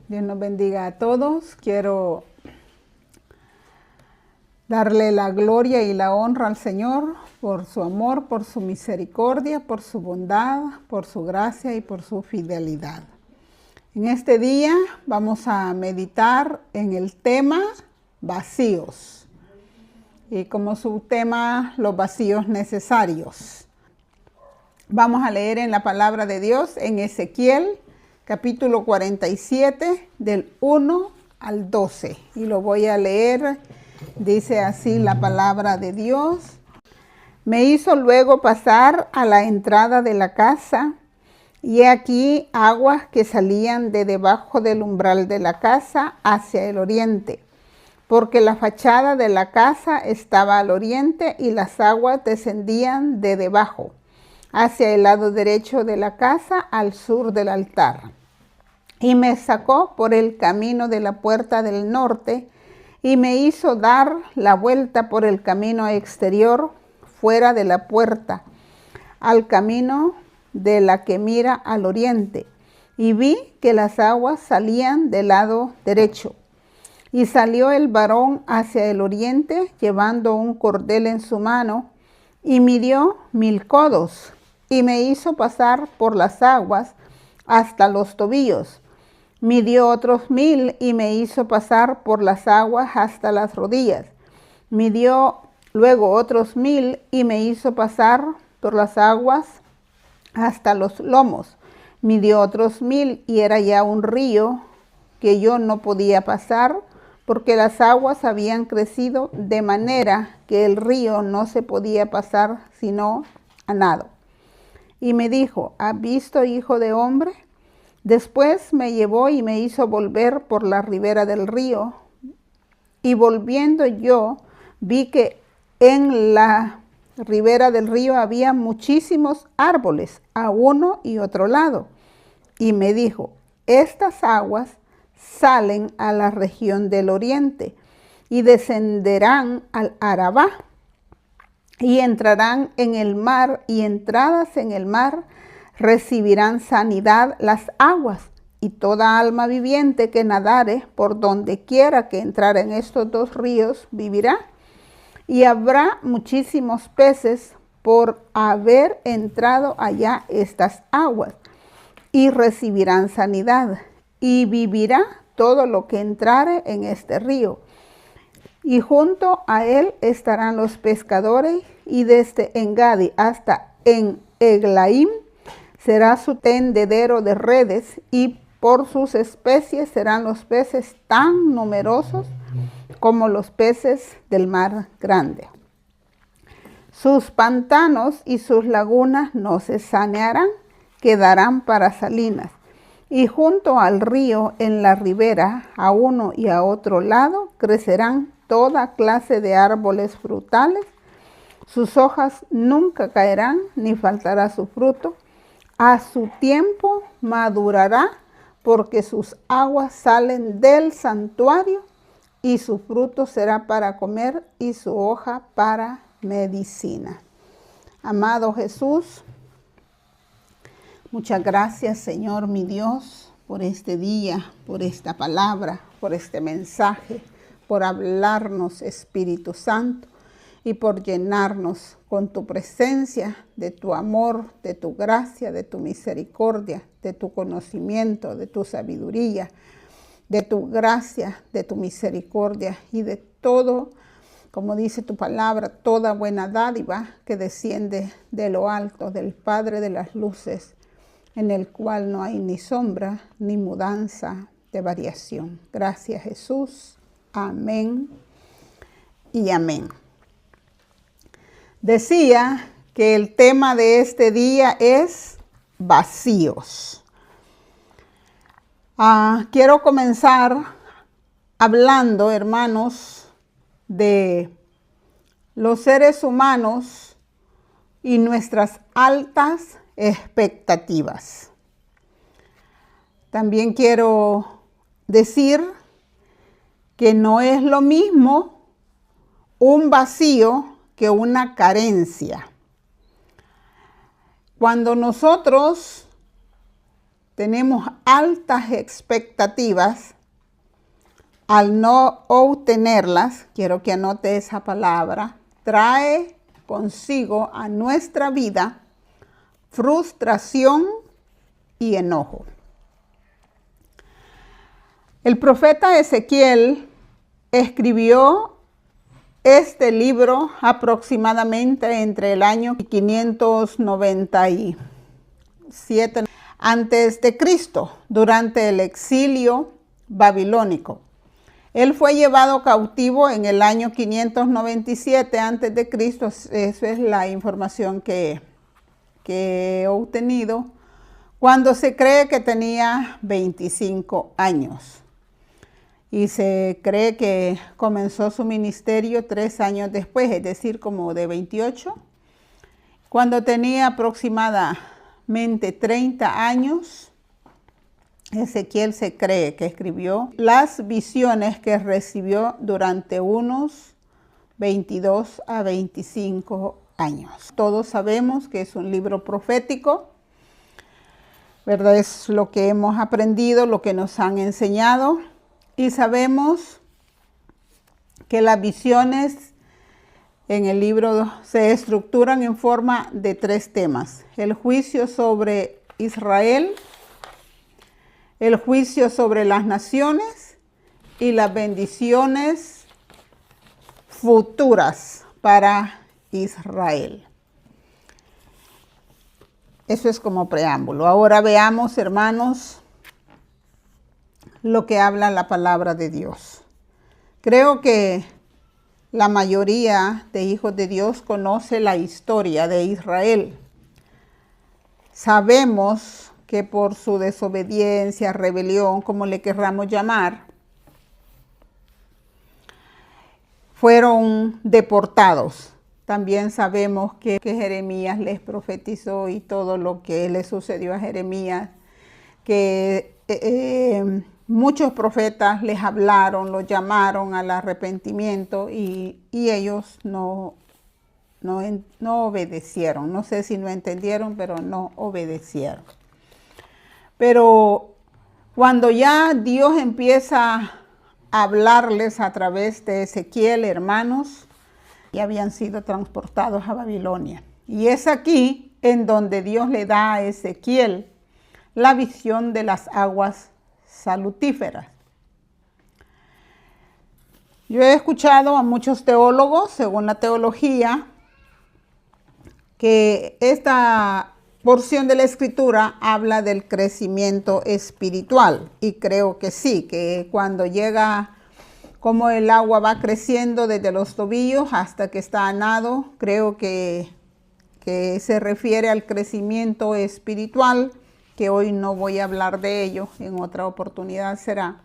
Dios nos bendiga a todos. Quiero darle la gloria y la honra al Señor por su amor, por su misericordia, por su bondad, por su gracia y por su fidelidad. En este día vamos a meditar en el tema vacíos y como subtema los vacíos necesarios. Vamos a leer en la palabra de Dios en Ezequiel capítulo 47 del 1 al 12 y lo voy a leer. Dice así la palabra de Dios. Me hizo luego pasar a la entrada de la casa, y he aquí aguas que salían de debajo del umbral de la casa hacia el oriente, porque la fachada de la casa estaba al oriente y las aguas descendían de debajo hacia el lado derecho de la casa al sur del altar. Y me sacó por el camino de la puerta del norte y me hizo dar la vuelta por el camino exterior fuera de la puerta, al camino de la que mira al oriente. Y vi que las aguas salían del lado derecho. Y salió el varón hacia el oriente, llevando un cordel en su mano, y midió 1000 codos, y me hizo pasar por las aguas hasta los tobillos. Midió otros 1000 y me hizo pasar por las aguas hasta las rodillas. Midió luego otros 1000 y me hizo pasar por las aguas hasta los lomos. Midió otros 1000 y era ya un río que yo no podía pasar, porque las aguas habían crecido de manera que el río no se podía pasar sino a nado. Y me dijo: ¿has visto, hijo de hombre? Después me llevó y me hizo volver por la ribera del río, y volviendo yo vi que en la ribera del río había muchísimos árboles a uno y otro lado. Y me dijo: estas aguas salen a la región del oriente y descenderán al Arabá y entrarán en el mar, y entradas en el mar recibirán sanidad las aguas, y toda alma viviente que nadare por donde quiera que entrara en estos dos ríos vivirá. Y habrá muchísimos peces por haber entrado allá estas aguas, y recibirán sanidad, y vivirá todo lo que entrare en este río. Y junto a él estarán los pescadores, y desde Engadi hasta en Eglaim será su tendedero de redes, y por sus especies serán los peces tan numerosos como los peces del mar grande. Sus pantanos y sus lagunas no se sanearán, quedarán para salinas. Y junto al río, en la ribera, a uno y a otro lado, crecerán toda clase de árboles frutales. Sus hojas nunca caerán, ni faltará su fruto. A su tiempo madurará, porque sus aguas salen del santuario, y su fruto será para comer, y su hoja para medicina. Amado Jesús, muchas gracias, Señor mi Dios, por este día, por esta palabra, por este mensaje, por hablarnos, Espíritu Santo, y por llenarnos con tu presencia, de tu amor, de tu gracia, de tu misericordia, de tu conocimiento, de tu sabiduría, de tu gracia, de tu misericordia y de todo, como dice tu palabra, toda buena dádiva que desciende de lo alto, del Padre de las luces, en el cual no hay ni sombra ni mudanza de variación. Gracias, Jesús. Amén y amén. Decía que el tema de este día es vacíos. Quiero comenzar hablando, hermanos, de los seres humanos y nuestras altas expectativas. También quiero decir que no es lo mismo un vacío que una carencia. Cuando nosotros tenemos altas expectativas, al no obtenerlas, quiero que anote esa palabra, trae consigo a nuestra vida frustración y enojo. El profeta Ezequiel escribió este libro aproximadamente entre el año 597 antes de Cristo, durante el exilio babilónico. Él fue llevado cautivo en el año 597 antes de Cristo. Esa es la información que he obtenido, cuando se cree que tenía 25 años. Y se cree que comenzó su ministerio 3 años después, es decir, como de 28. Cuando tenía aproximadamente 30 años, Ezequiel se cree que escribió las visiones que recibió durante unos 22 a 25 años. Todos sabemos que es un libro profético, ¿verdad? Es lo que hemos aprendido, lo que nos han enseñado. Y sabemos que las visiones en el libro se estructuran en forma de 3 temas. El juicio sobre Israel, el juicio sobre las naciones y las bendiciones futuras para Israel. Eso es como preámbulo. Ahora veamos, hermanos, lo que habla la palabra de Dios. Creo que la mayoría de hijos de Dios conoce la historia de Israel. Sabemos que por su desobediencia, rebelión, como le querramos llamar, fueron deportados. También sabemos que Jeremías les profetizó y todo lo que le sucedió a Jeremías, que muchos profetas les hablaron, los llamaron al arrepentimiento y ellos no obedecieron. No sé si no entendieron, pero no obedecieron. Pero cuando ya Dios empieza a hablarles a través de Ezequiel, hermanos, ya habían sido transportados a Babilonia. Y es aquí en donde Dios le da a Ezequiel la visión de las aguas salutíferas. Yo he escuchado a muchos teólogos, según la teología, que esta porción de la escritura habla del crecimiento espiritual. Y creo que sí, que cuando llega, como el agua va creciendo desde los tobillos hasta que está a nado, creo que se refiere al crecimiento espiritual, que hoy no voy a hablar de ello, en otra oportunidad será.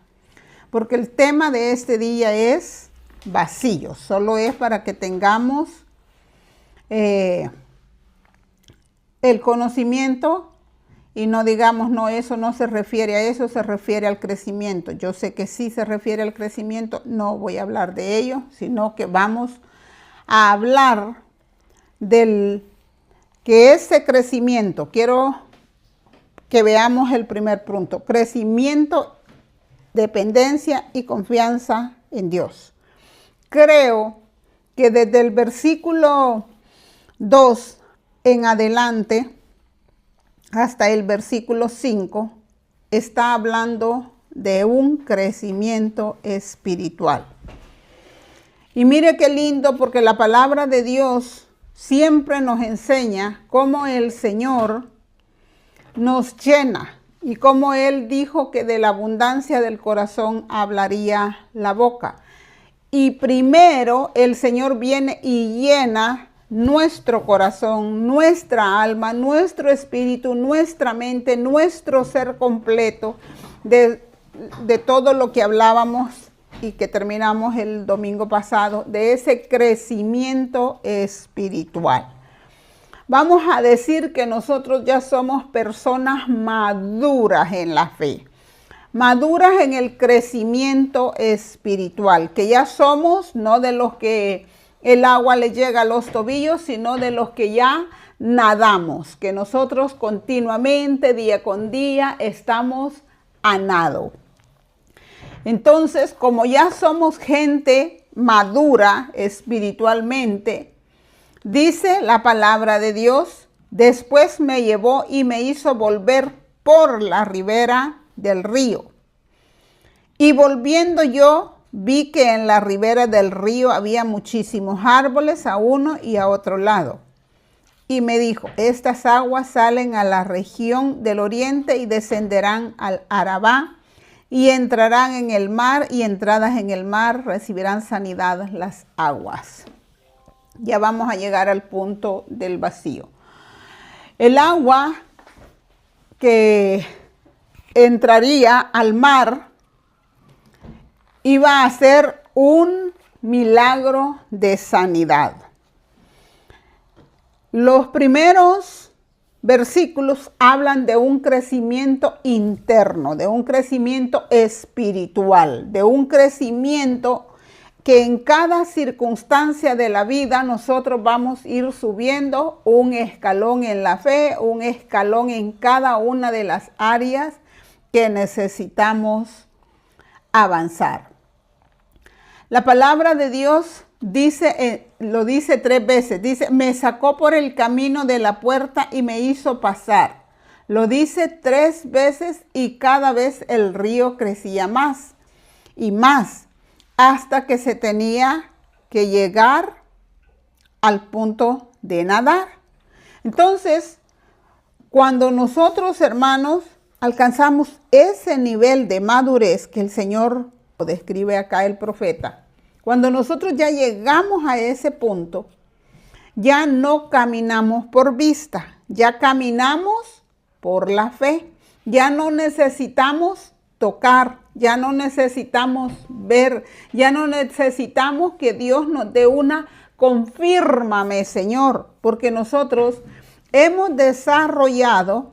Porque el tema de este día es vacío, solo es para que tengamos el conocimiento y no digamos, no, eso no se refiere a eso, se refiere al crecimiento. Yo sé que sí se refiere al crecimiento, no voy a hablar de ello, sino que vamos a hablar del que ese crecimiento, quiero que veamos el primer punto, crecimiento, dependencia y confianza en Dios. Creo que desde el versículo 2 en adelante hasta el versículo 5 está hablando de un crecimiento espiritual. Y mire qué lindo, porque la palabra de Dios siempre nos enseña cómo el Señor nos llena y cómo Él dijo que de la abundancia del corazón hablaría la boca. Y primero el Señor viene y llena nuestro corazón, nuestra alma, nuestro espíritu, nuestra mente, nuestro ser completo de todo lo que hablábamos y que terminamos el domingo pasado, de ese crecimiento espiritual. Vamos a decir que nosotros ya somos personas maduras en la fe, maduras en el crecimiento espiritual, que ya somos no de los que el agua le llega a los tobillos, sino de los que ya nadamos, que nosotros continuamente, día con día, estamos a nado. Entonces, como ya somos gente madura espiritualmente, dice la palabra de Dios, después me llevó y me hizo volver por la ribera del río. Y volviendo yo, vi que en la ribera del río había muchísimos árboles a uno y a otro lado. Y me dijo, estas aguas salen a la región del oriente y descenderán al Arabá y entrarán en el mar, y entradas en el mar recibirán sanidad las aguas. Ya vamos a llegar al punto del vacío. El agua que entraría al mar iba a ser un milagro de sanidad. Los primeros versículos hablan de un crecimiento interno, de un crecimiento espiritual, de un crecimiento que en cada circunstancia de la vida nosotros vamos a ir subiendo un escalón en la fe, un escalón en cada una de las áreas que necesitamos avanzar. La palabra de Dios dice, lo dice 3 veces, dice, me sacó por el camino de la puerta y me hizo pasar. Lo dice 3 veces y cada vez el río crecía más y más, hasta que se tenía que llegar al punto de nadar. Entonces, cuando nosotros, hermanos, alcanzamos ese nivel de madurez que el Señor describe acá el profeta, cuando nosotros ya llegamos a ese punto, ya no caminamos por vista, ya caminamos por la fe, ya no necesitamos tocar, ya no necesitamos ver, ya no necesitamos que Dios nos dé una confírmame, Señor, porque nosotros hemos desarrollado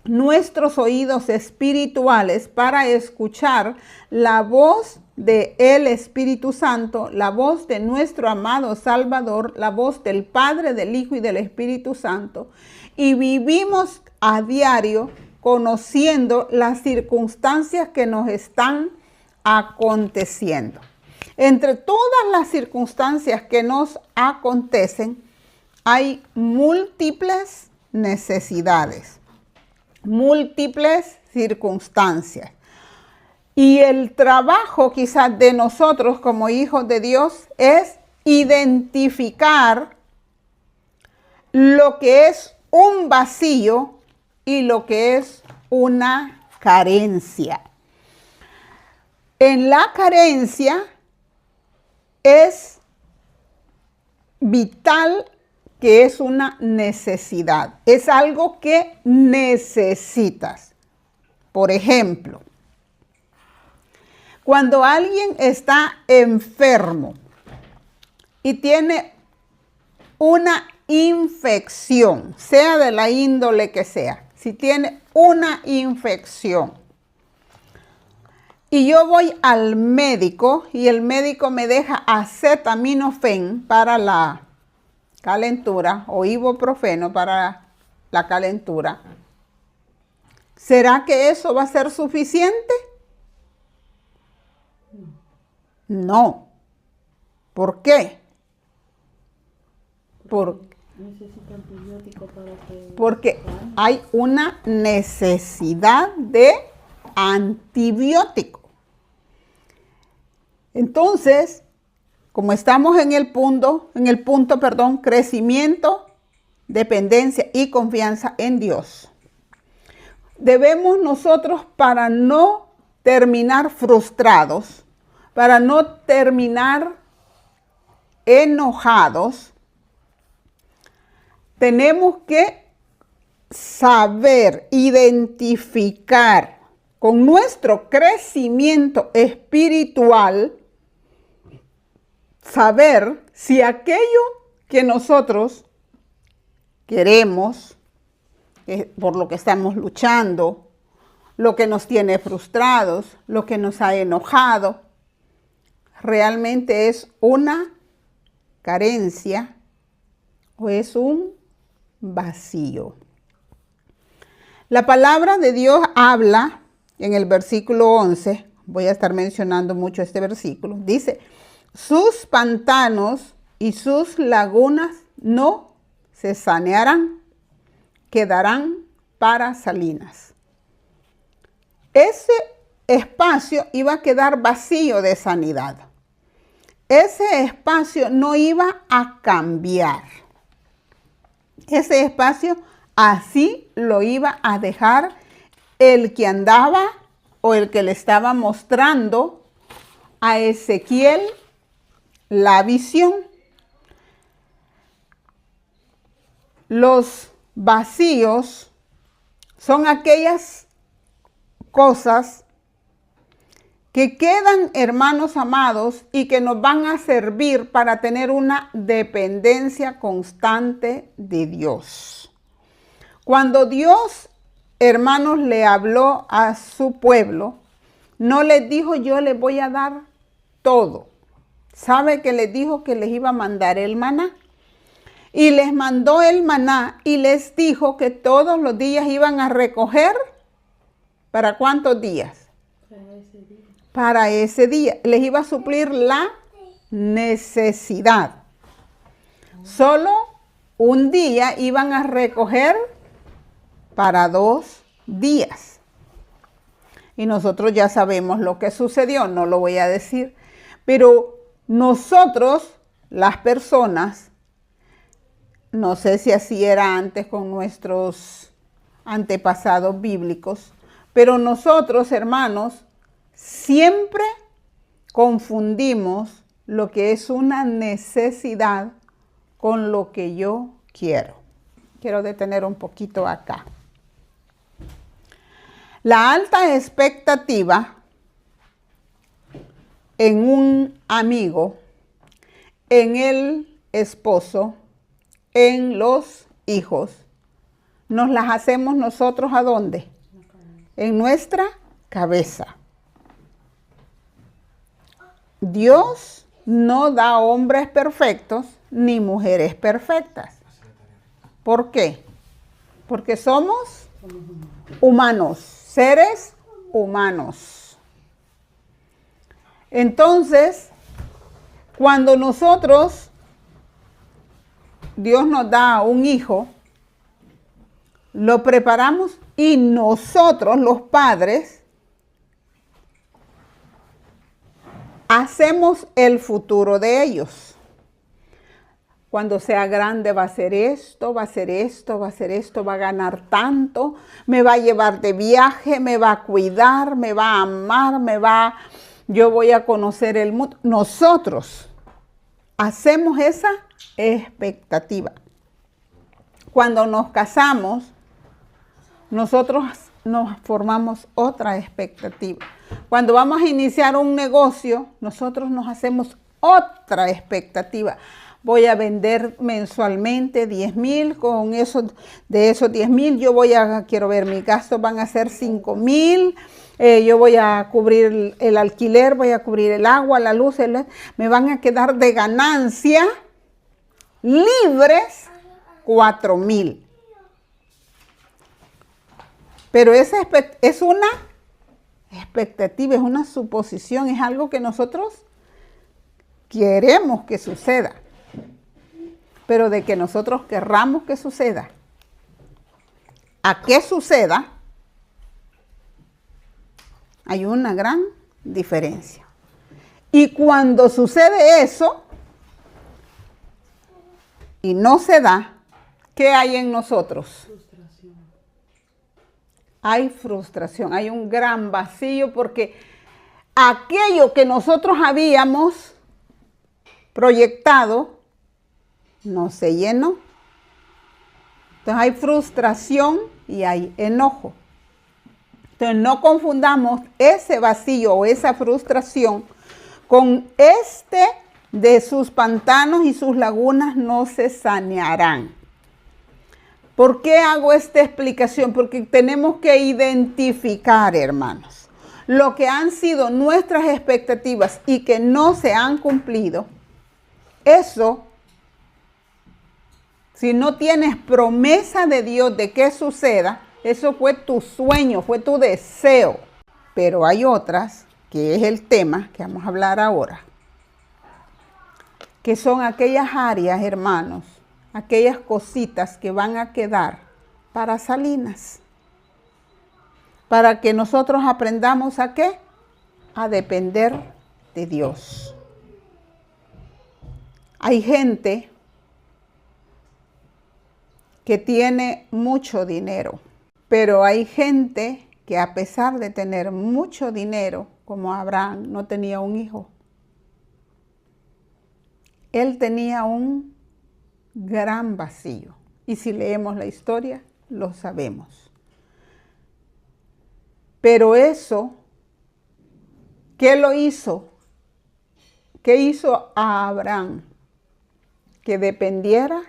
nuestros oídos espirituales para escuchar la voz del Espíritu Santo, la voz de nuestro amado Salvador, la voz del Padre, del Hijo y del Espíritu Santo, y vivimos a diario conociendo las circunstancias que nos están aconteciendo. Entre todas las circunstancias que nos acontecen, hay múltiples necesidades, múltiples circunstancias. Y el trabajo quizás de nosotros como hijos de Dios es identificar lo que es un vacío y lo que es una carencia. En la carencia es vital que es una necesidad, es algo que necesitas. Por ejemplo, cuando alguien está enfermo y tiene una infección, sea de la índole que sea, si tiene una infección y yo voy al médico y el médico me deja acetaminofén para la calentura o ibuprofeno para la calentura, ¿será que eso va a ser suficiente? No. ¿Por qué? Necesita antibiótico para que... Porque hay una necesidad de antibiótico. Entonces, como estamos en el punto, crecimiento, dependencia y confianza en Dios, debemos nosotros, para no terminar frustrados, para no terminar enojados, tenemos que saber, identificar con nuestro crecimiento espiritual, saber si aquello que nosotros queremos, por lo que estamos luchando, lo que nos tiene frustrados, lo que nos ha enojado, realmente es una carencia o es un vacío. La palabra de Dios habla en el versículo 11, voy a estar mencionando mucho este versículo, dice, sus pantanos y sus lagunas no se sanearán, quedarán para salinas. Ese espacio iba a quedar vacío de sanidad. Ese espacio no iba a cambiar. Ese espacio así lo iba a dejar el que andaba o el que le estaba mostrando a Ezequiel la visión. Los vacíos son aquellas cosas que quedan, hermanos amados, y que nos van a servir para tener una dependencia constante de Dios. Cuando Dios, hermanos, le habló a su pueblo, no les dijo yo les voy a dar todo. ¿Sabe que les dijo que les iba a mandar el maná? Y les mandó el maná y les dijo que todos los días iban a recoger. ¿Para cuántos días? Para ese día. Les iba a suplir la necesidad. Solo un día iban a recoger para 2 días. Y nosotros ya sabemos lo que sucedió, no lo voy a decir. Pero nosotros, las personas, no sé si así era antes con nuestros antepasados bíblicos, pero nosotros, hermanos, siempre confundimos lo que es una necesidad con lo que yo quiero. Quiero detener un poquito acá. La alta expectativa en un amigo, en el esposo, en los hijos, nos las hacemos nosotros ¿a dónde? En nuestra cabeza. Dios no da hombres perfectos ni mujeres perfectas. ¿Por qué? Porque somos humanos, seres humanos. Entonces, cuando Dios nos da un hijo, lo preparamos y nosotros, los padres, hacemos el futuro de ellos. Cuando sea grande va a hacer esto, va a hacer esto, va a hacer esto, va a ganar tanto, me va a llevar de viaje, me va a cuidar, me va a amar, yo voy a conocer el mundo. Nosotros hacemos esa expectativa. Cuando nos casamos, nosotros nos formamos otra expectativa. Cuando vamos a iniciar un negocio, nosotros nos hacemos otra expectativa. Voy a vender mensualmente 10,000, con eso, de esos 10,000 quiero ver, mis gastos van a ser 5,000, yo voy a cubrir el alquiler, voy a cubrir el agua, la luz, me van a quedar de ganancia libres 4,000. Pero esa es una expectativa, es una suposición, es algo que nosotros queremos que suceda. Pero de que nosotros querramos que suceda, a que suceda, hay una gran diferencia. Y cuando sucede eso y no se da, ¿qué hay en nosotros? Frustración. Hay frustración, hay un gran vacío porque aquello que nosotros habíamos proyectado no se llenó. Entonces hay frustración y hay enojo. Entonces no confundamos ese vacío o esa frustración con de sus pantanos y sus lagunas no se sanearán. ¿Por qué hago esta explicación? Porque tenemos que identificar, hermanos, lo que han sido nuestras expectativas y que no se han cumplido. Eso Si no tienes promesa de Dios de que suceda, eso fue tu sueño, fue tu deseo. Pero hay otras, que es el tema que vamos a hablar ahora, que son aquellas áreas, hermanos, aquellas cositas que van a quedar para Salinas. Para que nosotros aprendamos ¿a qué? A depender de Dios. Hay gente que tiene mucho dinero, pero hay gente que a pesar de tener mucho dinero, como Abraham, no tenía un hijo. Él tenía un gran vacío. Y si leemos la historia, lo sabemos. Pero eso, ¿qué lo hizo? ¿Qué hizo a Abraham? Que dependiera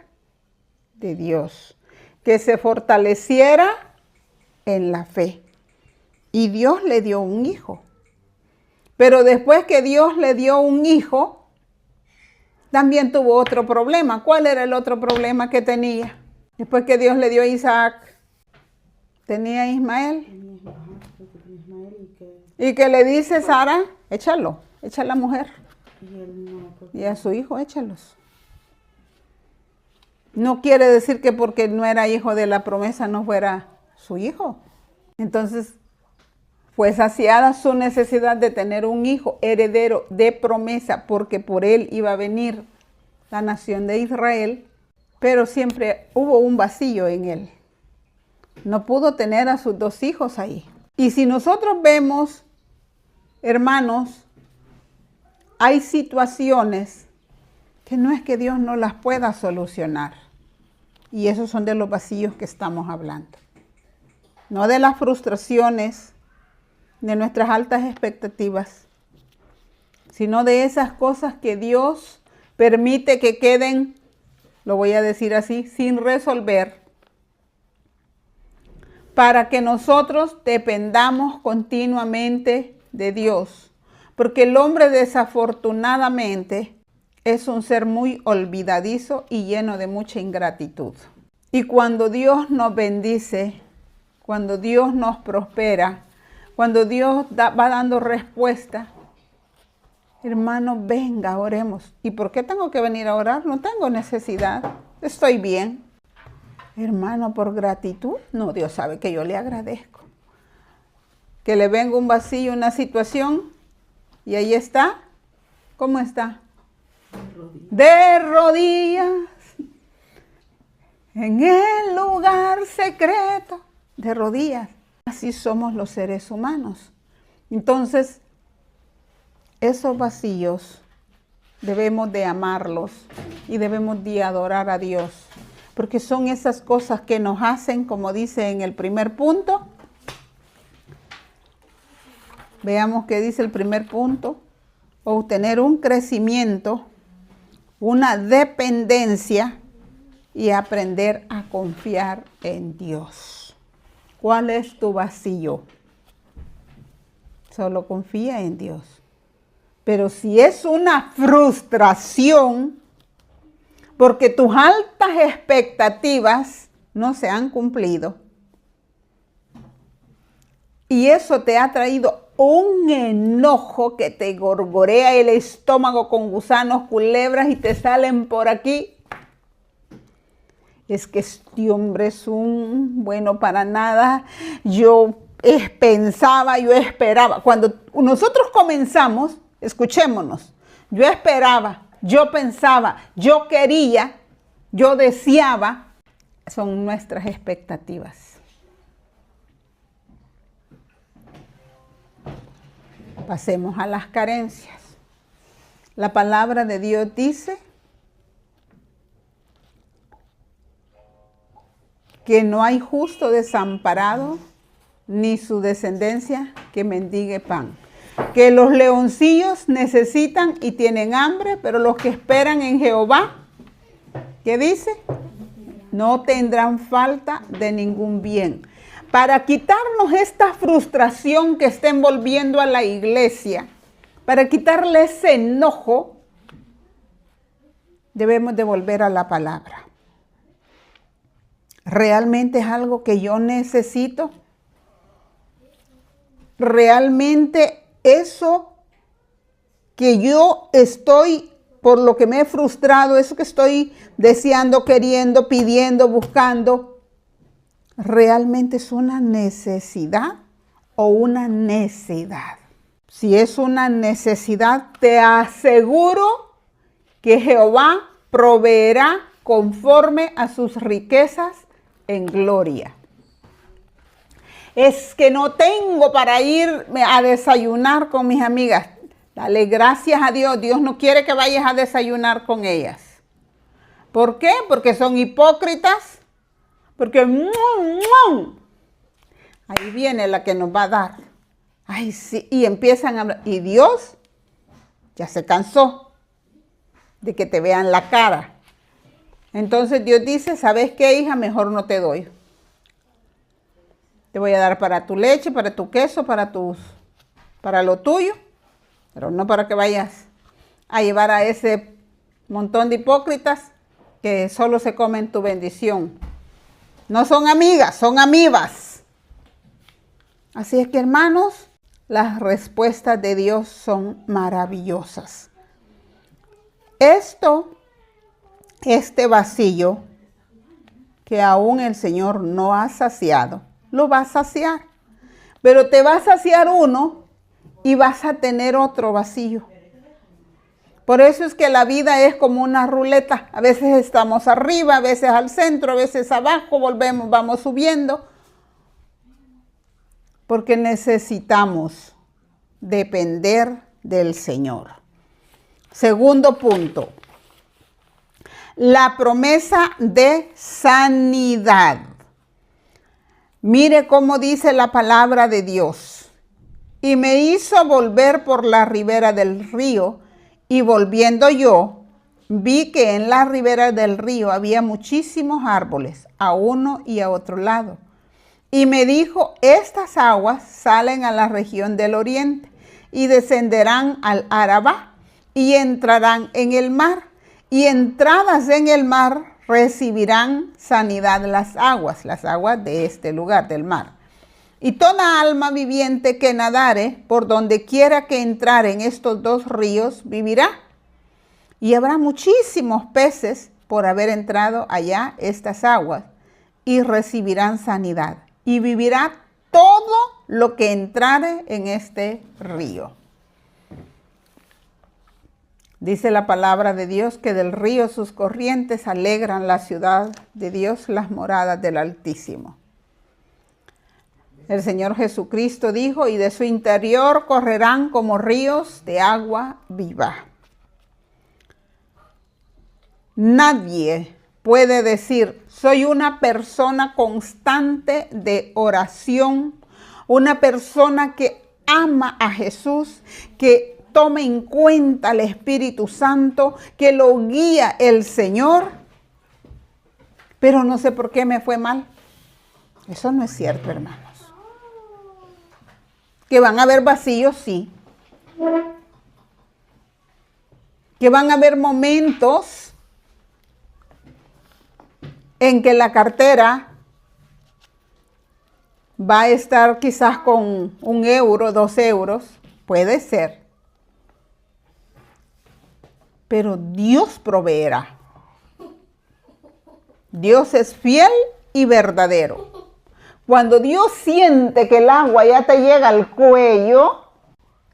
de Dios, que se fortaleciera en la fe. Y Dios le dio un hijo. Pero después que Dios le dio un hijo, también tuvo otro problema. ¿Cuál era el otro problema que tenía? Después que Dios le dio a Isaac, tenía a Ismael. Y que le dice Sara, échalo, echa a la mujer. Y a su hijo, échalos. No quiere decir que porque no era hijo de la promesa no fuera su hijo. Entonces, fue saciada su necesidad de tener un hijo heredero de promesa, porque por él iba a venir la nación de Israel, pero siempre hubo un vacío en él. No pudo tener a sus dos hijos ahí. Y si nosotros vemos, hermanos, hay situaciones que no es que Dios no las pueda solucionar. Y esos son de los vacíos que estamos hablando. No de las frustraciones, de nuestras altas expectativas, sino de esas cosas que Dios permite que queden, lo voy a decir así, sin resolver, para que nosotros dependamos continuamente de Dios. Porque el hombre desafortunadamente es un ser muy olvidadizo y lleno de mucha ingratitud. Y cuando Dios nos bendice, cuando Dios nos prospera, cuando Dios va dando respuesta, hermano, venga, oremos. ¿Y por qué tengo que venir a orar? No tengo necesidad, estoy bien. Hermano, por gratitud, no, Dios sabe que yo le agradezco. Que le venga un vacío, una situación, y ahí está. ¿Cómo está? De rodillas, en el lugar secreto, de rodillas. Así somos los seres humanos. Entonces, esos vacíos debemos de amarlos y debemos de adorar a Dios, porque son esas cosas que nos hacen, como dice en el primer punto. Veamos qué dice el primer punto: obtener un crecimiento, una dependencia y aprender a confiar en Dios. ¿Cuál es tu vacío? Solo confía en Dios. Pero si es una frustración, porque tus altas expectativas no se han cumplido, y eso te ha traído un enojo que te gorgorea el estómago con gusanos, culebras y te salen por aquí, es que este hombre es un bueno para nada. Yo pensaba, yo esperaba. Cuando nosotros comenzamos, escuchémonos, yo esperaba, yo pensaba, yo quería, yo deseaba, son nuestras expectativas. Pasemos a las carencias. La palabra de Dios dice que no hay justo desamparado, ni su descendencia que mendigue pan. Que los leoncillos necesitan y tienen hambre, pero los que esperan en Jehová, ¿qué dice? No tendrán falta de ningún bien. Para quitarnos esta frustración que está envolviendo a la iglesia, para quitarle ese enojo, debemos de volver a la palabra. ¿Realmente es algo que yo necesito? ¿Realmente eso que yo estoy, por lo que me he frustrado, eso que estoy deseando, queriendo, pidiendo, buscando, realmente es una necesidad o una necedad? Si es una necesidad, te aseguro que Jehová proveerá conforme a sus riquezas en gloria. Es que no tengo para irme a desayunar con mis amigas. Dale gracias a Dios. Dios no quiere que vayas a desayunar con ellas. ¿Por qué? Porque son hipócritas. Porque ahí viene la que nos va a dar. Ay, sí. Y empiezan a hablar. Y Dios ya se cansó de que te vean la cara. Entonces Dios dice, ¿sabes qué, hija? Mejor no te doy. Te voy a dar para tu leche, para tu queso, para lo tuyo, pero no para que vayas a llevar a ese montón de hipócritas que solo se comen tu bendición. No son amigas, son amibas. Así es que, hermanos, las respuestas de Dios son maravillosas. Este vacío que aún el Señor no ha saciado, lo va a saciar. Pero te va a saciar uno y vas a tener otro vacío. Por eso es que la vida es como una ruleta. A veces estamos arriba, a veces al centro, a veces abajo, volvemos, vamos subiendo. Porque necesitamos depender del Señor. Segundo punto. La promesa de sanidad. Mire cómo dice la palabra de Dios. Y me hizo volver por la ribera del río, y volviendo yo, vi que en la ribera del río había muchísimos árboles, a uno y a otro lado. Y me dijo, estas aguas salen a la región del oriente, y descenderán al Arabá, y entrarán en el mar. Y entradas en el mar recibirán sanidad las aguas de este lugar del mar. Y toda alma viviente que nadare por donde quiera que entrare en estos dos ríos vivirá. Y habrá muchísimos peces por haber entrado allá estas aguas y recibirán sanidad. Y vivirá todo lo que entrare en este río. Dice la palabra de Dios que del río sus corrientes alegran la ciudad de Dios, las moradas del Altísimo. El Señor Jesucristo dijo, y de su interior correrán como ríos de agua viva. Nadie puede decir, soy una persona constante de oración, una persona que ama a Jesús, que tome en cuenta al Espíritu Santo, que lo guía el Señor, pero no sé por qué me fue mal. Eso no es cierto, hermanos. Que van a haber vacíos, sí. Que van a haber momentos en que la cartera va a estar quizás con 1 euro, 2 euros, puede ser. Pero Dios proveerá. Dios es fiel y verdadero. Cuando Dios siente que el agua ya te llega al cuello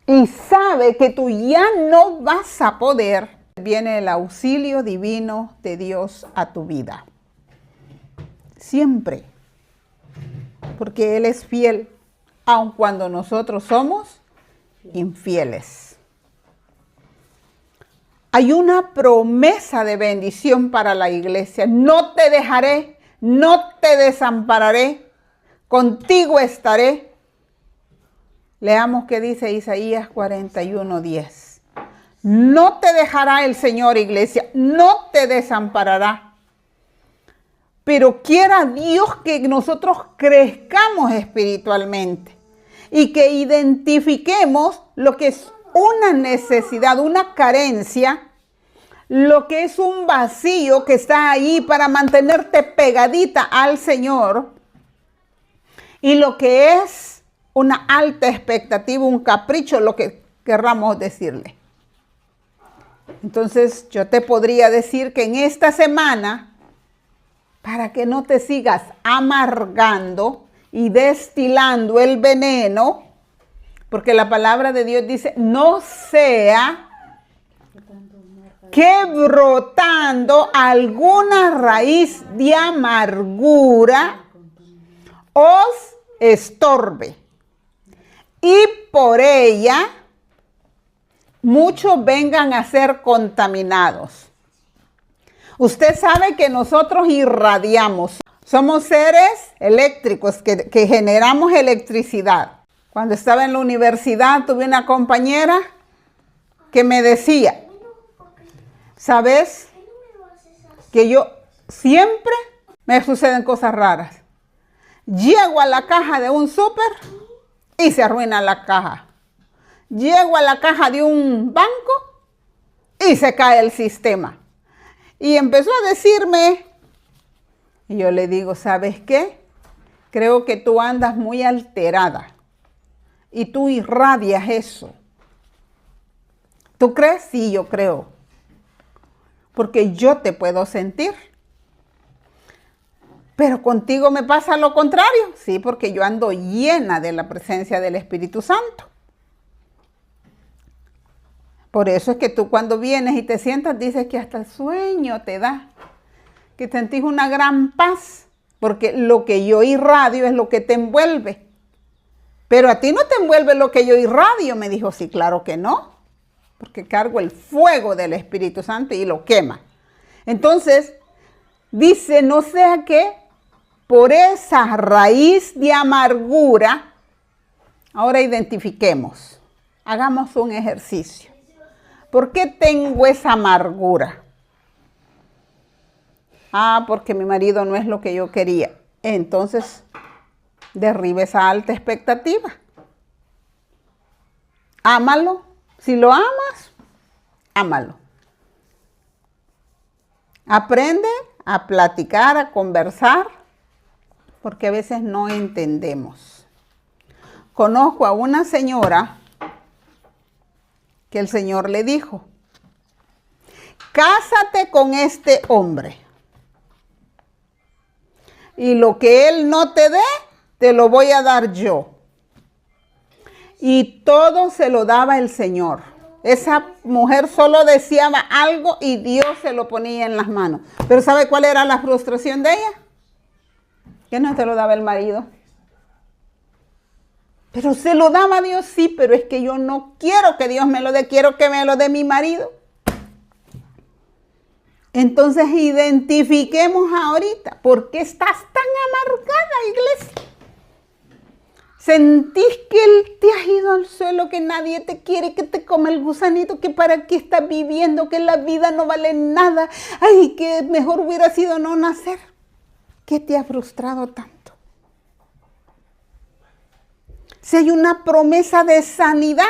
y sabe que tú ya no vas a poder, viene el auxilio divino de Dios a tu vida. Siempre. Porque Él es fiel, aun cuando nosotros somos infieles. Hay una promesa de bendición para la iglesia. No te dejaré, no te desampararé, contigo estaré. Leamos qué dice Isaías 41:10. No te dejará el Señor, iglesia, no te desamparará. Pero quiera Dios que nosotros crezcamos espiritualmente y que identifiquemos lo que es una necesidad, una carencia, lo que es un vacío que está ahí para mantenerte pegadita al Señor y lo que es una alta expectativa, un capricho, lo que querramos decirle. Entonces yo te podría decir que en esta semana, para que no te sigas amargando y destilando el veneno, porque la palabra de Dios dice, no sea que brotando alguna raíz de amargura os estorbe y por ella muchos vengan a ser contaminados. Usted sabe que nosotros irradiamos. Somos seres eléctricos que generamos electricidad. Cuando estaba en la universidad tuve una compañera que me decía, ¿sabes? Que yo siempre me suceden cosas raras. Llego a la caja de un súper y se arruina la caja. Llego a la caja de un banco y se cae el sistema. Y empezó a decirme, y yo le digo, ¿sabes qué? Creo que tú andas muy alterada y tú irradias eso. ¿Tú crees? Sí, yo creo. Porque yo te puedo sentir. Pero contigo me pasa lo contrario. Sí, porque yo ando llena de la presencia del Espíritu Santo. Por eso es que tú cuando vienes y te sientas dices que hasta el sueño te da. Que sentís una gran paz. Porque lo que yo irradio es lo que te envuelve. Pero a ti no te envuelve lo que yo irradio. Me dijo, sí, claro que no. Porque cargo el fuego del Espíritu Santo y lo quema. Entonces, dice, no sea que por esa raíz de amargura, ahora identifiquemos, hagamos un ejercicio. ¿Por qué tengo esa amargura? Ah, porque mi marido no es lo que yo quería. Entonces, derribe esa alta expectativa. Ámalo. Si lo amas, ámalo. Aprende a platicar, a conversar, porque a veces no entendemos. Conozco a una señora que el Señor le dijo, cásate con este hombre y lo que él no te dé, te lo voy a dar yo. Y todo se lo daba el Señor. Esa mujer solo deseaba algo y Dios se lo ponía en las manos. Pero ¿sabe cuál era la frustración de ella? Que no se lo daba el marido. Pero se lo daba a Dios, sí, pero es que yo no quiero que Dios me lo dé, quiero que me lo dé mi marido. Entonces identifiquemos ahorita, ¿por qué estás tan amargada, iglesia? ¿Sentís que él te ha ido al suelo, que nadie te quiere, que te come el gusanito, que para qué estás viviendo, que la vida no vale nada? Ay, que mejor hubiera sido no nacer. ¿Qué te ha frustrado tanto? Si hay una promesa de sanidad.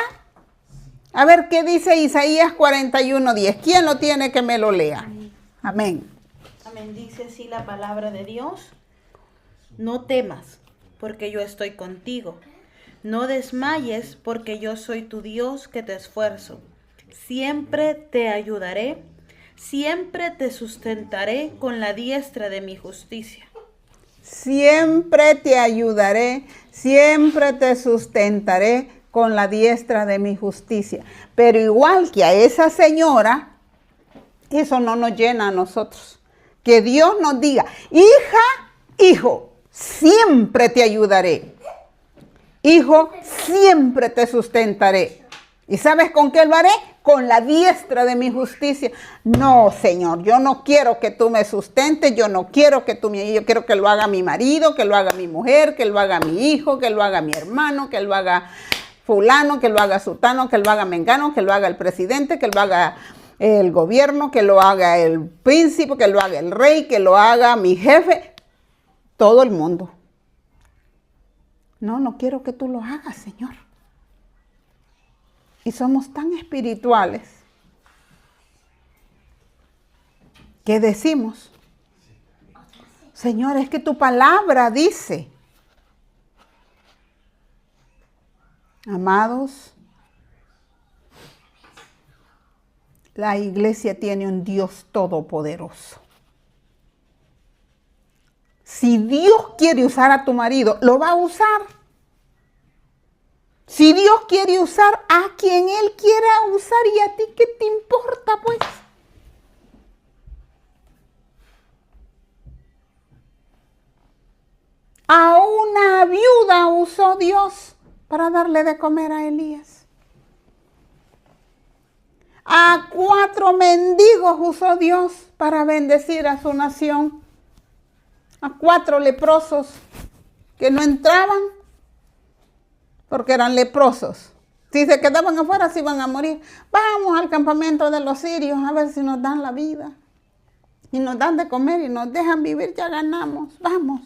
A ver, ¿qué dice Isaías 41:10? ¿Quién lo tiene que me lo lea? Amén. Amén. Dice así la palabra de Dios. No temas, porque yo estoy contigo. No desmayes, porque yo soy tu Dios que te esfuerzo. Siempre te ayudaré, siempre te sustentaré con la diestra de mi justicia. Siempre te ayudaré, siempre te sustentaré con la diestra de mi justicia. Pero igual que a esa señora, eso no nos llena a nosotros. Que Dios nos diga, hija, hijo, siempre te ayudaré. Hijo, siempre te sustentaré. ¿Y sabes con qué lo haré? Con la diestra de mi justicia. No, Señor, yo no quiero que tú me sustentes, yo quiero que lo haga mi marido, que lo haga mi mujer, que lo haga mi hijo, que lo haga mi hermano, que lo haga fulano, que lo haga sutano, que lo haga mengano, que lo haga el presidente, que lo haga el gobierno, que lo haga el príncipe, que lo haga el rey, que lo haga mi jefe, todo el mundo. No, no quiero que tú lo hagas, Señor. Y somos tan espirituales ¿Qué decimos? Señor, es que tu palabra dice. Amados, la iglesia tiene un Dios todopoderoso. Si Dios quiere usar a tu marido, lo va a usar. Si Dios quiere usar a quien Él quiera usar, ¿y a ti qué te importa, pues? A una viuda usó Dios para darle de comer a Elías. A 4 mendigos usó Dios para bendecir a su nación. A 4 leprosos que no entraban porque eran leprosos. Si se quedaban afuera, se iban a morir. Vamos al campamento de los sirios a ver si nos dan la vida. Y nos dan de comer y nos dejan vivir, ya ganamos. Vamos.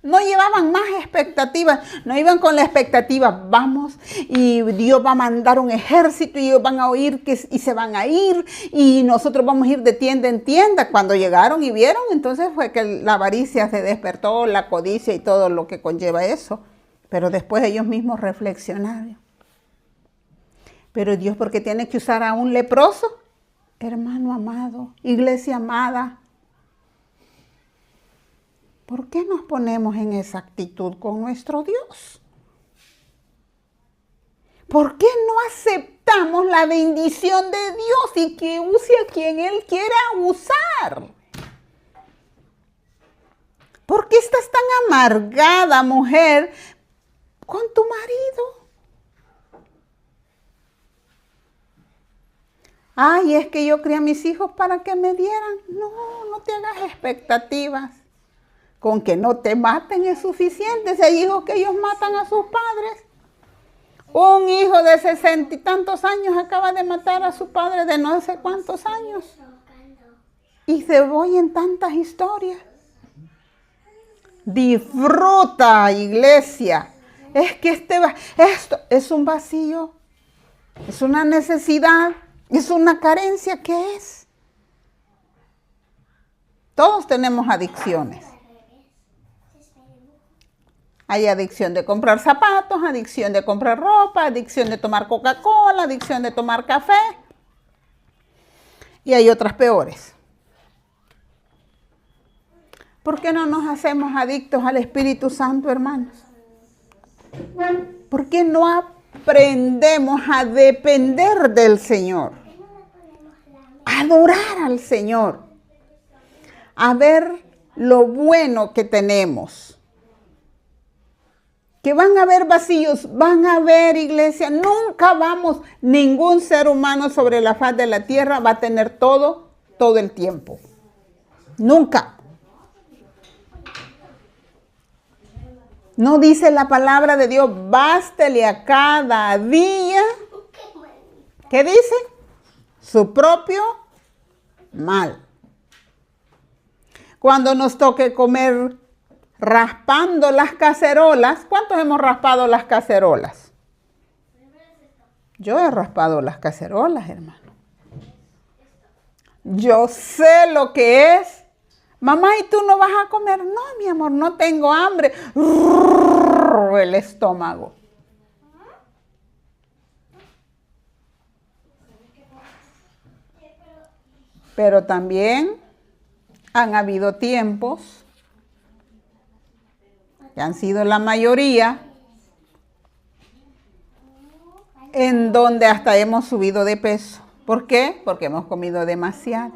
No llevaban más expectativas, no iban con la expectativa, vamos y Dios va a mandar un ejército y ellos van a oír y se van a ir y nosotros vamos a ir de tienda en tienda. Cuando llegaron y vieron, entonces fue que la avaricia se despertó, la codicia y todo lo que conlleva eso. Pero después ellos mismos reflexionaron. Pero Dios, ¿por qué tiene que usar a un leproso? Hermano amado, iglesia amada, ¿por qué nos ponemos en esa actitud con nuestro Dios? ¿Por qué no aceptamos la bendición de Dios y que use a quien Él quiera usar? ¿Por qué estás tan amargada, mujer, con tu marido? Ay, es que yo crié a mis hijos para que me dieran. No, no te hagas expectativas. Con que no te maten es suficiente. Si hay hijos que ellos matan a sus padres. Un hijo de 60 y tantos años acaba de matar a su padre de no sé cuántos años. Y se oyen tantas historias. Disfruta, iglesia. Es que esto es un vacío. Es una necesidad. Es una carencia. ¿Qué es? Todos tenemos adicciones. Hay adicción de comprar zapatos, adicción de comprar ropa, adicción de tomar Coca-Cola, adicción de tomar café. Y hay otras peores. ¿Por qué no nos hacemos adictos al Espíritu Santo, hermanos? ¿Por qué no aprendemos a depender del Señor? A adorar al Señor. A ver lo bueno que tenemos. Que van a haber vacíos, van a haber, iglesia, ningún ser humano sobre la faz de la tierra va a tener todo el tiempo. Nunca. No dice la palabra de Dios, bástele a cada día, ¿qué dice? Su propio mal. Cuando nos toque comer raspando las cacerolas. ¿Cuántos hemos raspado las cacerolas? Yo he raspado las cacerolas, hermano. Yo sé lo que es. Mamá, ¿y tú no vas a comer? No, mi amor, no tengo hambre. El estómago. Pero también han habido tiempos que han sido la mayoría, en donde hasta hemos subido de peso. ¿Por qué? Porque hemos comido demasiado.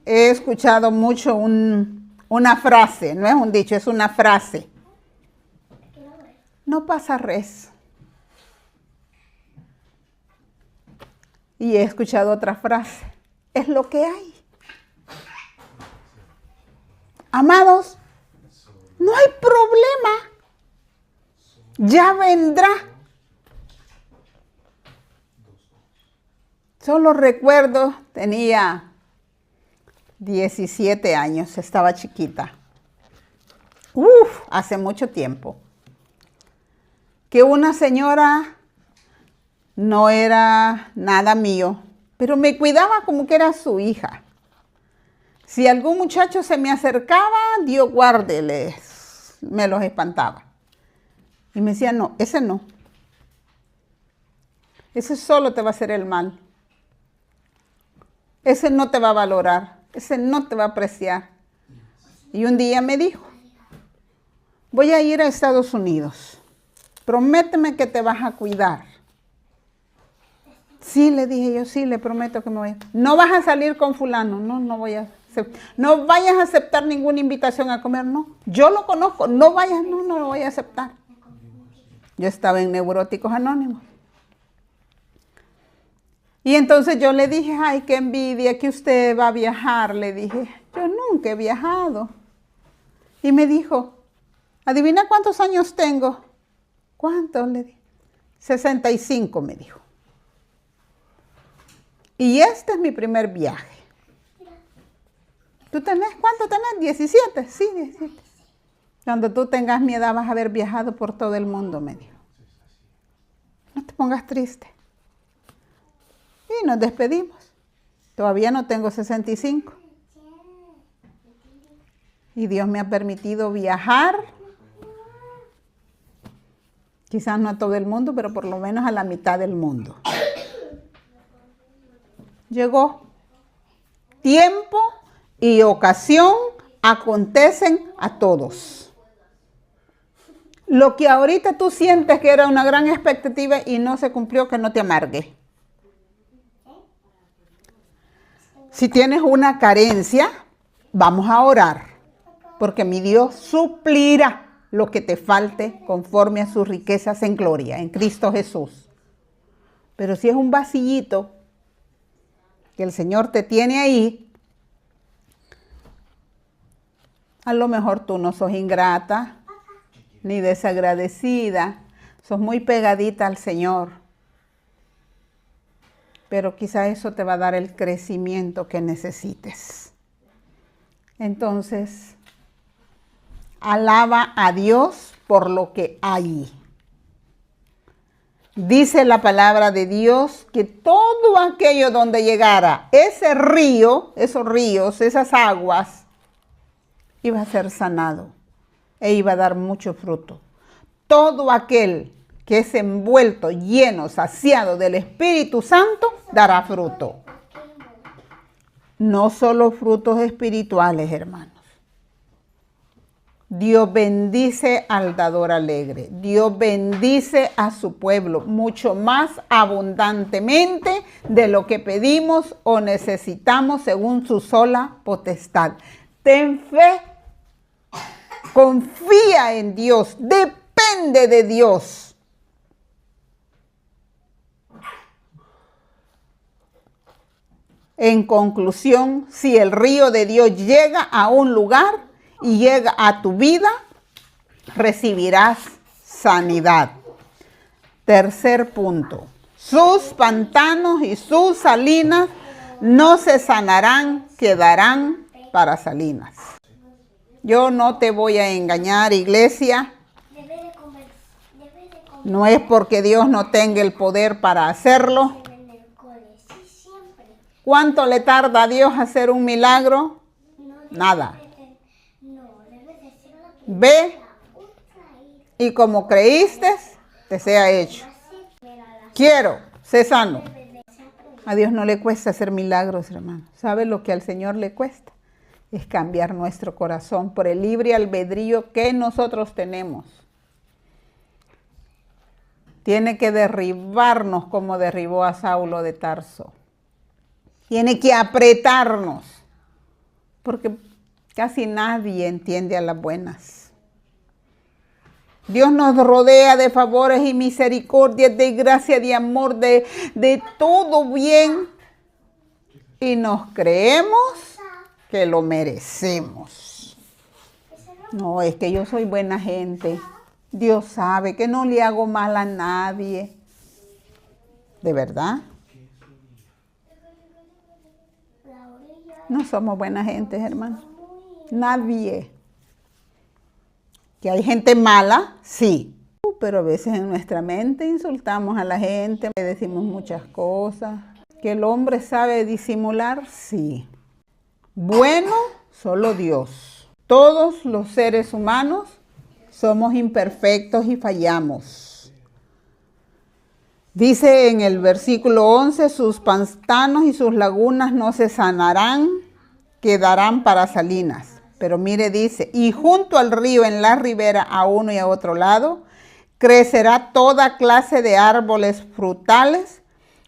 He escuchado mucho una frase, no es un dicho, es una frase. No pasa res. Y he escuchado otra frase. Es lo que hay. Amados, no hay problema. Ya vendrá. Solo recuerdo, tenía 17 años, estaba chiquita. Hace mucho tiempo. Que una señora no era nada mío, pero me cuidaba como que era su hija. Si algún muchacho se me acercaba, Dios guárdeles, me los espantaba. Y me decía, no, ese no. Ese solo te va a hacer el mal. Ese no te va a valorar, ese no te va a apreciar. Y un día me dijo, voy a ir a Estados Unidos, prométeme que te vas a cuidar. Sí, le dije yo, sí, le prometo que me voy a... No vas a salir con fulano, no voy a... No vayas a aceptar ninguna invitación a comer, no. Yo lo conozco, no vayas, no lo voy a aceptar. Yo estaba en Neuróticos Anónimos. Y entonces yo le dije, ay, qué envidia que usted va a viajar. Le dije, yo nunca he viajado. Y me dijo, adivina cuántos años tengo. ¿Cuántos? Le dije, 65, me dijo. Y este es mi primer viaje. ¿Tú tenés cuánto tenés? 17. Sí, 17. Cuando tú tengas mi edad vas a haber viajado por todo el mundo, me dijo. No te pongas triste. Y nos despedimos. Todavía no tengo 65. Y Dios me ha permitido viajar. Quizás no a todo el mundo, pero por lo menos a la mitad del mundo. Llegó. Tiempo y ocasión acontecen a todos. Lo que ahorita tú sientes que era una gran expectativa y no se cumplió, que no te amargue. Si tienes una carencia, vamos a orar, porque mi Dios suplirá lo que te falte conforme a sus riquezas en gloria, en Cristo Jesús. Pero si es un vacillito que el Señor te tiene ahí, a lo mejor tú no sos ingrata, ni desagradecida, sos muy pegadita al Señor. Pero quizá eso te va a dar el crecimiento que necesites. Entonces, alaba a Dios por lo que hay. Dice la palabra de Dios que todo aquello donde llegara ese río, esos ríos, esas aguas, iba a ser sanado e iba a dar mucho fruto. Todo aquel que es envuelto, lleno, saciado del Espíritu Santo, dará fruto. No solo frutos espirituales, hermanos. Dios bendice al dador alegre. Dios bendice a su pueblo mucho más abundantemente de lo que pedimos o necesitamos según su sola potestad. Ten fe, confía en Dios, depende de Dios. En conclusión, si el río de Dios llega a un lugar y llega a tu vida, recibirás sanidad. Tercer punto, sus pantanos y sus salinas no se sanarán, quedarán para salinas. Yo no te voy a engañar, iglesia. No es porque Dios no tenga el poder para hacerlo. ¿Cuánto le tarda a Dios hacer un milagro? Nada. Ve y como creíste, te sea hecho. Quiero, sé sano. A Dios no le cuesta hacer milagros, hermano. ¿Sabe lo que al Señor le cuesta? Es cambiar nuestro corazón por el libre albedrío que nosotros tenemos. Tiene que derribarnos como derribó a Saulo de Tarso. Tiene que apretarnos, porque casi nadie entiende a las buenas. Dios nos rodea de favores y misericordias, de gracia, de amor, de todo bien. Y nos creemos que lo merecemos. No, es que yo soy buena gente. Dios sabe que no le hago mal a nadie. ¿De verdad? No somos buena gente, hermano. Nadie. Que hay gente mala, sí. Pero a veces en nuestra mente insultamos a la gente, le decimos muchas cosas. ¿Que el hombre sabe disimular? Sí. Bueno, solo Dios. Todos los seres humanos somos imperfectos y fallamos. Dice en el versículo 11, sus pantanos y sus lagunas no se sanarán, quedarán para salinas. Pero mire, dice, y junto al río en la ribera a uno y a otro lado, crecerá toda clase de árboles frutales,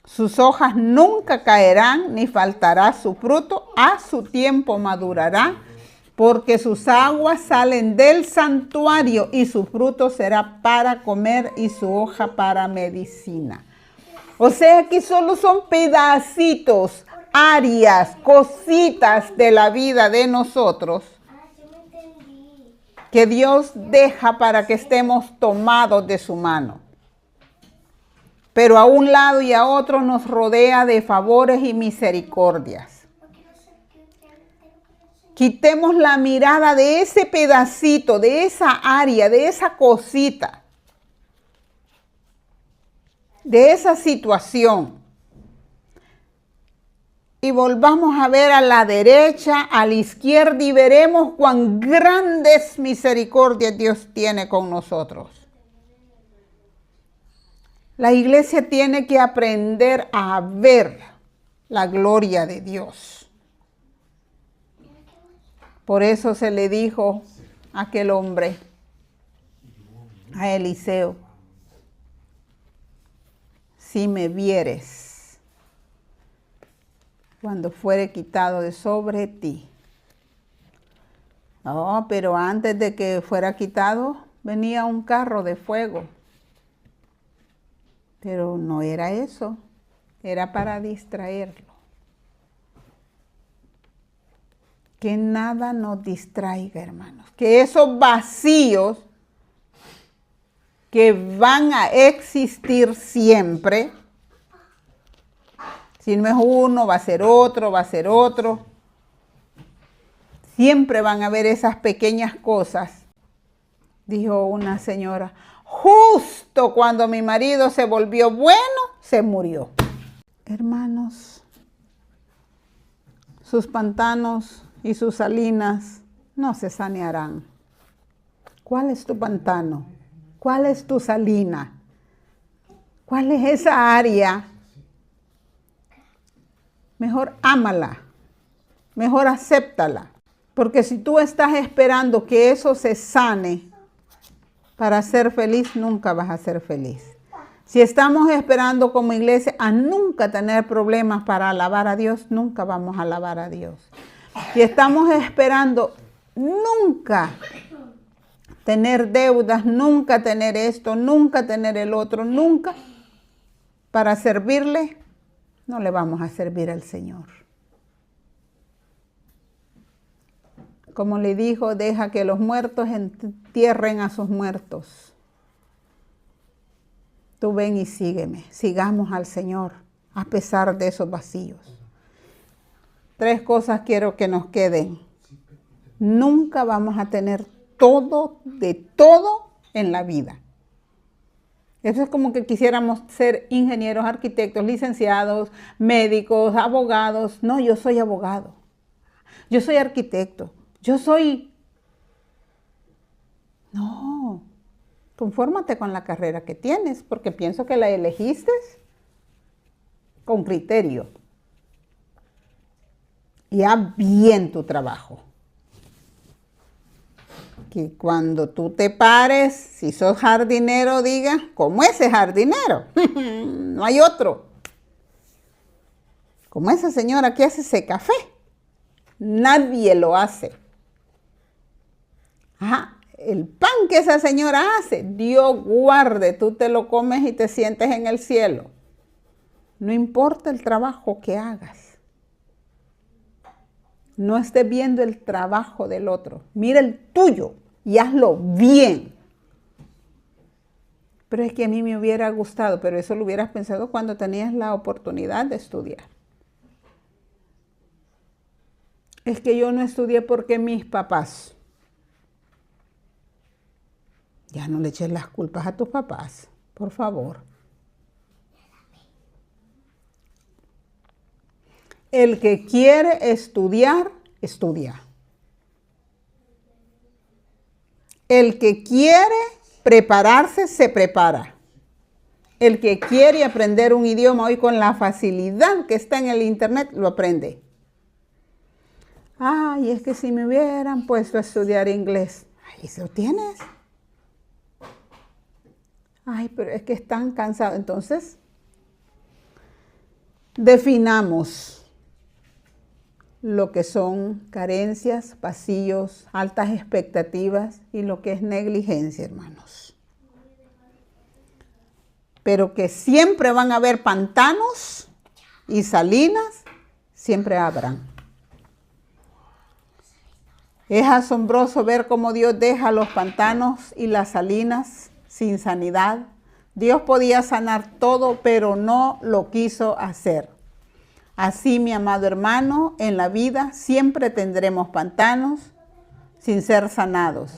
sus hojas nunca caerán, ni faltará su fruto, a su tiempo madurará, porque sus aguas salen del santuario y su fruto será para comer y su hoja para medicina. O sea que solo son pedacitos, áreas, cositas de la vida de nosotros que Dios deja para que estemos tomados de su mano. Pero a un lado y a otro nos rodea de favores y misericordias. Quitemos la mirada de ese pedacito, de esa área, de esa cosita, de esa situación. Y volvamos a ver a la derecha, a la izquierda y veremos cuán grandes misericordias Dios tiene con nosotros. La iglesia tiene que aprender a ver la gloria de Dios. Por eso se le dijo a aquel hombre, a Eliseo, si me vieres cuando fuere quitado de sobre ti. No, pero antes de que fuera quitado, venía un carro de fuego. Pero no era eso, era para distraerlo. Que nada nos distraiga, hermanos. Que esos vacíos que van a existir siempre, si no es uno, va a ser otro, va a ser otro. Siempre van a haber esas pequeñas cosas. Dijo una señora, justo cuando mi marido se volvió bueno, se murió. Hermanos, sus pantanos y sus salinas no se sanearán. ¿Cuál es tu pantano? ¿Cuál es tu salina? ¿Cuál es esa área? Mejor ámala, mejor acéptala, porque si tú estás esperando que eso se sane para ser feliz, nunca vas a ser feliz. Si estamos esperando como iglesia a nunca tener problemas para alabar a Dios, nunca vamos a alabar a Dios. Si estamos esperando nunca tener deudas, nunca tener esto, nunca tener el otro, nunca para servirle, no le vamos a servir al Señor. Como le dijo, deja que los muertos entierren a sus muertos. Tú ven y sígueme, sigamos al Señor a pesar de esos vacíos. 3 cosas quiero que nos queden. Nunca vamos a tener todo de todo en la vida. Eso es como que quisiéramos ser ingenieros, arquitectos, licenciados, médicos, abogados. No, yo soy abogado. Yo soy arquitecto. Yo soy... No, confórmate con la carrera que tienes, porque pienso que la elegiste con criterio. Y haz bien tu trabajo. Que cuando tú te pares, si sos jardinero, diga, como ese jardinero, no hay otro. Como esa señora que hace ese café, nadie lo hace. Ajá, el pan que esa señora hace, Dios guarde, tú te lo comes y te sientes en el cielo. No importa el trabajo que hagas. No estés viendo el trabajo del otro. Mira el tuyo y hazlo bien. Pero es que a mí me hubiera gustado, pero eso lo hubieras pensado cuando tenías la oportunidad de estudiar. Es que yo no estudié porque mis papás. Ya no le eches las culpas a tus papás, por favor. El que quiere estudiar, estudia. El que quiere prepararse, se prepara. El que quiere aprender un idioma hoy con la facilidad que está en el internet, lo aprende. Ay, es que si me hubieran puesto a estudiar inglés. Ahí se lo tienes. Ay, pero es que están cansados. Entonces, definamos lo que son carencias, vacíos, altas expectativas y lo que es negligencia, hermanos. Pero que siempre van a haber pantanos y salinas, siempre habrán. Es asombroso ver cómo Dios deja los pantanos y las salinas sin sanidad. Dios podía sanar todo, pero no lo quiso hacer. Así, mi amado hermano, en la vida siempre tendremos pantanos sin ser sanados.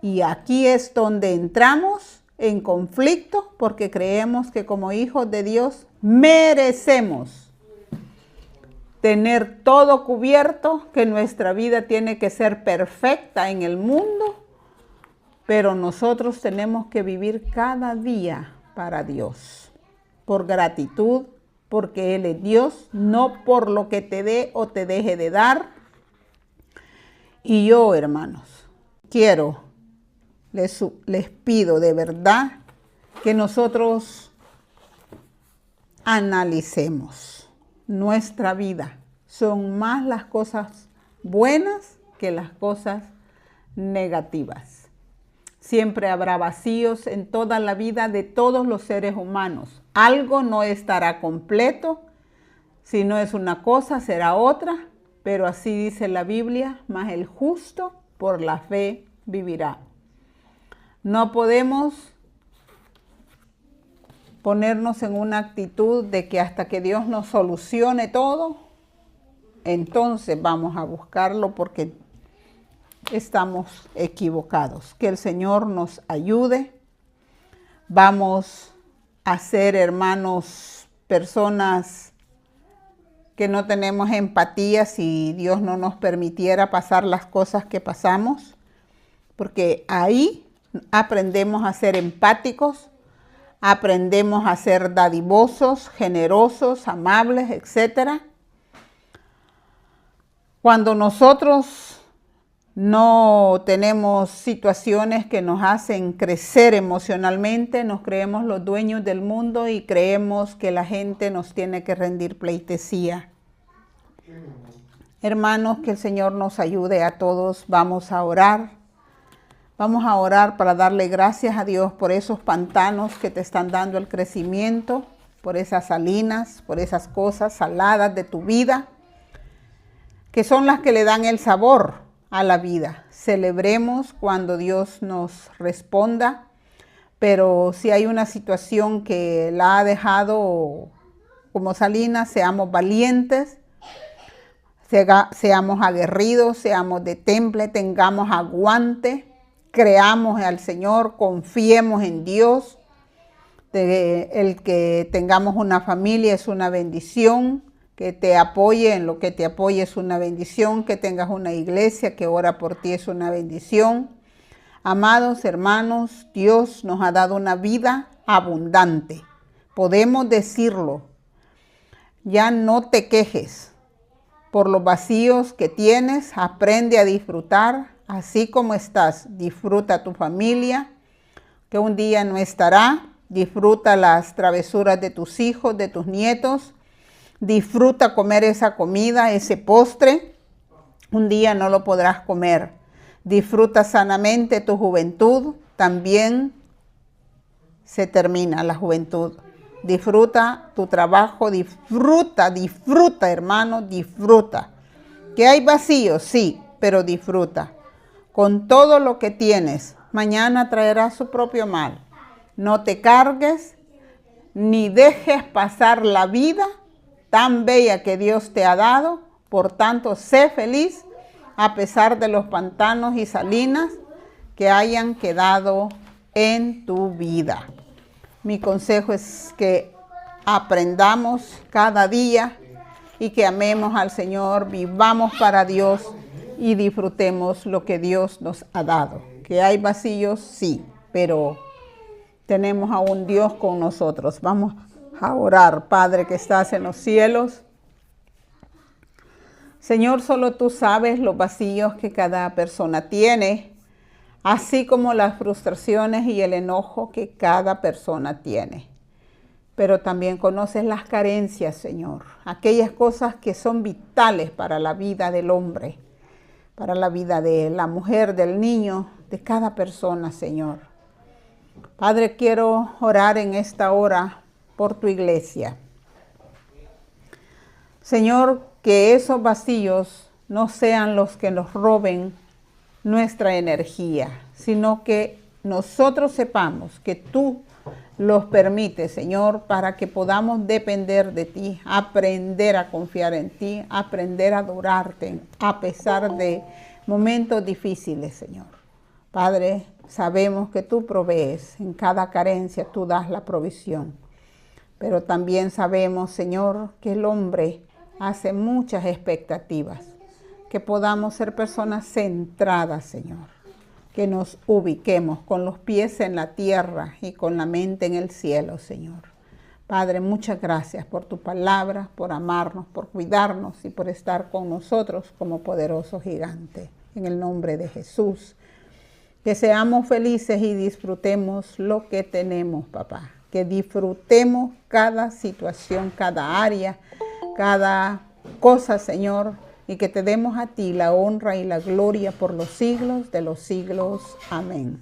Y aquí es donde entramos en conflicto porque creemos que como hijos de Dios merecemos tener todo cubierto, que nuestra vida tiene que ser perfecta en el mundo, pero nosotros tenemos que vivir cada día para Dios, por gratitud, porque Él es Dios, no por lo que te dé o te deje de dar. Y yo, hermanos, les pido de verdad que nosotros analicemos nuestra vida. Son más las cosas buenas que las cosas negativas. Siempre habrá vacíos en toda la vida de todos los seres humanos. Algo no estará completo. Si no es una cosa, será otra. Pero así dice la Biblia, mas el justo por la fe vivirá. No podemos ponernos en una actitud de que hasta que Dios nos solucione todo, entonces vamos a buscarlo, porque estamos equivocados. Que el Señor nos ayude. Vamos a ser, hermanos, personas que no tenemos empatía si Dios no nos permitiera pasar las cosas que pasamos, porque ahí aprendemos a ser empáticos, aprendemos a ser dadivosos, generosos, amables, etc. Cuando nosotros no tenemos situaciones que nos hacen crecer emocionalmente, nos creemos los dueños del mundo y creemos que la gente nos tiene que rendir pleitesía. Hermanos, que el Señor nos ayude a todos. Vamos a orar. Vamos a orar para darle gracias a Dios por esos pantanos que te están dando el crecimiento, por esas salinas, por esas cosas saladas de tu vida, que son las que le dan el sabor a la vida. Celebremos cuando Dios nos responda, pero si hay una situación que la ha dejado como salinas, seamos valientes, seamos aguerridos, seamos de temple, tengamos aguante. Creamos al Señor, confiemos en Dios. El que tengamos una familia es una bendición. Que te apoye en lo que te apoye es una bendición. Que tengas una iglesia que ora por ti es una bendición. Amados hermanos, Dios nos ha dado una vida abundante. Podemos decirlo. Ya no te quejes por los vacíos que tienes. Aprende a disfrutar. Así como estás, disfruta tu familia, que un día no estará. Disfruta las travesuras de tus hijos, de tus nietos. Disfruta comer esa comida, ese postre. Un día no lo podrás comer. Disfruta sanamente tu juventud. También se termina la juventud. Disfruta tu trabajo, disfruta, hermano, disfruta. Que hay vacíos, sí, pero disfruta. Con todo lo que tienes, mañana traerá su propio mal. No te cargues, ni dejes pasar la vida tan bella que Dios te ha dado. Por tanto, sé feliz a pesar de los pantanos y salinas que hayan quedado en tu vida. Mi consejo es que aprendamos cada día y que amemos al Señor, vivamos para Dios y disfrutemos lo que Dios nos ha dado. Que hay vacíos, sí, pero tenemos a un Dios con nosotros. Vamos a orar. Padre que estás en los cielos, Señor, solo tú sabes los vacíos que cada persona tiene, así como las frustraciones y el enojo que cada persona tiene. Pero también conoces las carencias, Señor, aquellas cosas que son vitales para la vida del hombre, para la vida de la mujer, del niño, de cada persona, Señor. Padre, quiero orar en esta hora por tu iglesia. Señor, que esos vacíos no sean los que nos roben nuestra energía, sino que nosotros sepamos que tú los permites, Señor, para que podamos depender de ti, aprender a confiar en ti, aprender a adorarte a pesar de momentos difíciles, Señor. Padre, sabemos que tú provees, en cada carencia tú das la provisión, pero también sabemos, Señor, que el hombre hace muchas expectativas, que podamos ser personas centradas, Señor, que nos ubiquemos con los pies en la tierra y con la mente en el cielo, Señor. Padre, muchas gracias por tu palabra, por amarnos, por cuidarnos y por estar con nosotros como poderoso gigante. En el nombre de Jesús, que seamos felices y disfrutemos lo que tenemos, papá. Que disfrutemos cada situación, cada área, cada cosa, Señor, y que te demos a ti la honra y la gloria por los siglos de los siglos. Amén.